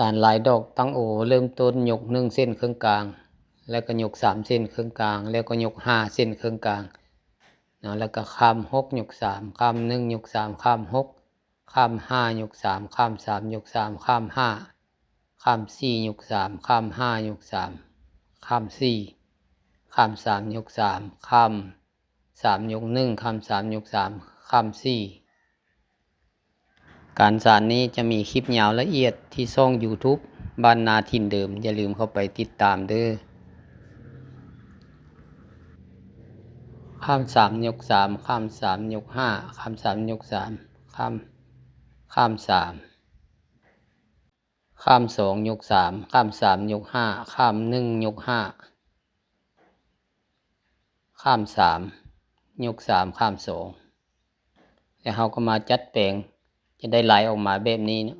ารหลายดอกตั้งโอเริ่มต้นยก1เส้นครึ่งกลางแล้วก็ยก3เส้นครึ่งกลางแล้วก็ยก5เส้นครึ่งกลางนะแล้วก็ข้าม6ยก3ข้าม1ยก3ข้าม6ข้าม5ยก3ข้าม3ยก3ข้าม5ข้าม4ยก3ข้าม5ยก3ข้าม4ข้าม3ยก3ข้าม3ยก1ข้าม3ยก3ข้าม4การสานนี้จะมีคลิปยาวละเอียดที่ช่อง YouTube บ้านนาถิ่นเดิมอย่าลืมเข้าไปติดตามเด้อข้าม3ยก3ข้าม3ยก5ข้าม3ยก3ข้าม3ข้าม2ยก3ข้าม3ยก5ข้าม1ยก5ข้าม3ยก3ข้าม2แล้วเราก็มาจัดแปลงจะได้ไหลออกมาแบบนี้นะ